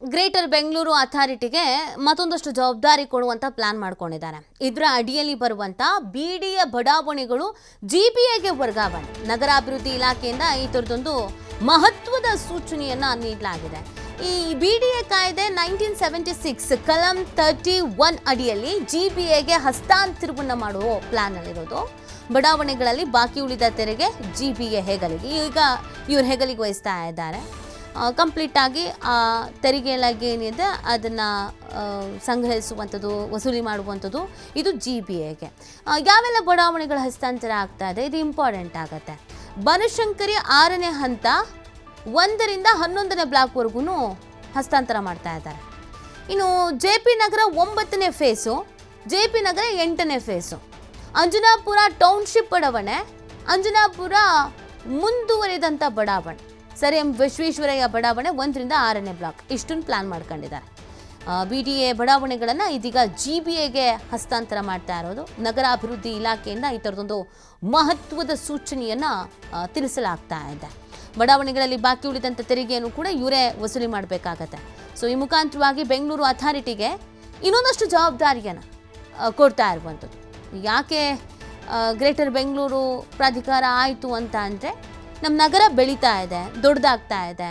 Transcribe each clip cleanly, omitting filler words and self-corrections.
Greater Bengaluru ಅಥಾರಿಟಿಗೆ ಮತ್ತೊಂದಷ್ಟು ಜವಾಬ್ದಾರಿ ಕೊಡುವಂತ plan ಮಾಡ್ಕೊಂಡಿದ್ದಾರೆ. ಇದರ ಅಡಿಯಲ್ಲಿ ಬರುವಂತ ಬಿಡಿಎ ಬಡಾವಣೆಗಳು ಜಿಬಿಎಗೆ ವರ್ಗಾವಣೆ. ನಗರಾಭಿವೃದ್ಧಿ ಇಲಾಖೆಯಿಂದ ಈ ತರದೊಂದು ಮಹತ್ವದ ಸೂಚನೆಯನ್ನ ನೀಡಲಾಗಿದೆ. ಈ ಬಿಡಿಎ ಕಾಯ್ದೆ 1976 ಕಲಂ 31 ಅಡಿಯಲ್ಲಿ ಜಿಬಿಎಗೆ ಹಸ್ತಾಂತರವನ್ನು ಮಾಡುವ ಪ್ಲಾನ್ ಅಲ್ಲಿರೋದು. ಬಡಾವಣೆಗಳಲ್ಲಿ ಬಾಕಿ ಉಳಿದ ತೆರಿಗೆ ಜಿಬಿಎ ಹೆಗಲಿಗೆ ಈಗ ಇವ್ರ ಹೆಗಲಿಗೆ ವಹಿಸ್ತಾ ಇದ್ದಾರೆ. ಕಂಪ್ಲೀಟ್ ಆಗಿ ಆ ತೆರಿಗೆ ಇಲಾಖೆ ಏನಿದೆ ಅದನ್ನು ಸಂಗ್ರಹಿಸುವಂಥದ್ದು, ವಸೂಲಿ ಮಾಡುವಂಥದ್ದು ಇದು ಜಿಬಿಎಗೆ. ಯಾವೆಲ್ಲ ಬಡಾವಣೆಗಳ ಹಸ್ತಾಂತರ ಆಗ್ತಾ ಇದೆ ಇದು ಇಂಪಾರ್ಟೆಂಟ್ ಆಗುತ್ತೆ. ಬನಶಂಕರಿ 6ನೇ ಹಂತ 1ರಿಂದ 11ನೇ ಬ್ಲಾಕ್ವರೆಗೂ ಹಸ್ತಾಂತರ ಮಾಡ್ತಾ ಇದ್ದಾರೆ. ಇನ್ನು ಜೆ.ಪಿ. ನಗರ 9ನೇ ಫೇಸು, ಜೆ.ಪಿ. ನಗರ 8ನೇ ಫೇಸು, ಅಂಜನಾಪುರ ಟೌನ್ಶಿಪ್ ಬಡಾವಣೆ, ಅಂಜನಾಪುರ ಮುಂದುವರಿದಂಥ ಬಡಾವಣೆ, ಸರ್ ಎಂ ವಿಶ್ವೇಶ್ವರಯ್ಯ ಬಡಾವಣೆ 1ರಿಂದ 6ನೇ ಬ್ಲಾಕ್, ಇಷ್ಟನ್ನು ಪ್ಲಾನ್ ಮಾಡ್ಕೊಂಡಿದ್ದಾರೆ. ಬಿಡಿಎ ಬಡಾವಣೆಗಳನ್ನು ಇದೀಗ ಜಿಬಿಎಗೆ ಹಸ್ತಾಂತರ ಮಾಡ್ತಾ ಇರೋದು. ನಗರಾಭಿವೃದ್ಧಿ ಇಲಾಖೆಯಿಂದ ಈ ಥರದೊಂದು ಮಹತ್ವದ ಸೂಚನೆಯನ್ನು ತಿಳಿಸಲಾಗ್ತಾ ಇದೆ. ಬಡಾವಣೆಗಳಲ್ಲಿ ಬಾಕಿ ಉಳಿದಂಥ ತೆರಿಗೆಯನ್ನು ಕೂಡ ಇವರೇ ವಸೂಲಿ ಮಾಡಬೇಕಾಗತ್ತೆ. ಸೊ ಈ ಮುಖಾಂತರವಾಗಿ ಬೆಂಗಳೂರು ಅಥಾರಿಟಿಗೆ ಇನ್ನೊಂದಷ್ಟು ಜವಾಬ್ದಾರಿಯನ್ನು ಕೊಡ್ತಾ ಇರುವಂಥದ್ದು. ಯಾಕೆ ಗ್ರೇಟರ್ ಬೆಂಗಳೂರು ಪ್ರಾಧಿಕಾರ ಆಯಿತು ಅಂತ ಅಂದರೆ, ನಮ್ಮ ನಗರ ಬೆಳೀತಾ ಇದೆ, ದೊಡ್ಡದಾಗ್ತಾ ಇದೆ,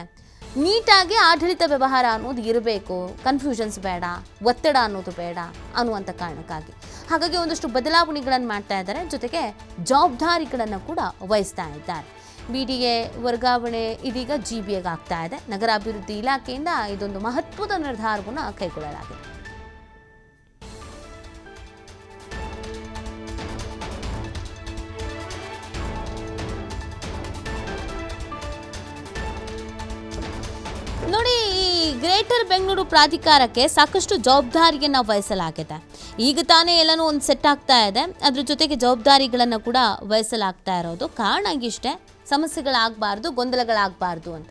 ನೀಟಾಗಿ ಆಡಳಿತ ವ್ಯವಹಾರ ಅನ್ನೋದು ಇರಬೇಕು, ಕನ್ಫ್ಯೂಷನ್ಸ್ ಬೇಡ, ಒತ್ತಡ ಅನ್ನೋದು ಬೇಡ ಅನ್ನುವಂಥ ಕಾರಣಕ್ಕಾಗಿ ಹಾಗಾಗಿ ಒಂದಷ್ಟು ಬದಲಾವಣೆಗಳನ್ನು ಮಾಡ್ತಾ ಇದ್ದಾರೆ. ಜೊತೆಗೆ ಜವಾಬ್ದಾರಿಗಳನ್ನು ಕೂಡ ವಹಿಸ್ತಾ ಇದ್ದಾರೆ. ಬಿಡಿಎ ವರ್ಗಾವಣೆ ಇದೀಗ ಜಿಬಿಎಗೆ ಆಗ್ತಾ ಇದೆ. ನಗರಾಭಿವೃದ್ಧಿ ಇಲಾಖೆಯಿಂದ ಇದೊಂದು ಮಹತ್ವದ ನಿರ್ಧಾರವನ್ನು ಕೈಗೊಳ್ಳಲಾಗಿದೆ. ನೋಡಿ, ಈ ಗ್ರೇಟರ್ ಬೆಂಗಳೂರು ಪ್ರಾಧಿಕಾರಕ್ಕೆ ಸಾಕಷ್ಟು ಜವಾಬ್ದಾರಿಯನ್ನು ವಹಿಸಲಾಗಿದೆ. ಈಗ ತಾನೇ ಎಲ್ಲನೂ ಒಂದು ಸೆಟ್ ಆಗ್ತಾ ಇದೆ, ಅದ್ರ ಜೊತೆಗೆ ಜವಾಬ್ದಾರಿಗಳನ್ನು ಕೂಡ ವಹಿಸಲಾಗ್ತಾ ಇರೋದು. ಕಾರಣ ಇಷ್ಟೇ, ಸಮಸ್ಯೆಗಳಾಗಬಾರ್ದು, ಗೊಂದಲಗಳಾಗಬಾರ್ದು ಅಂತ.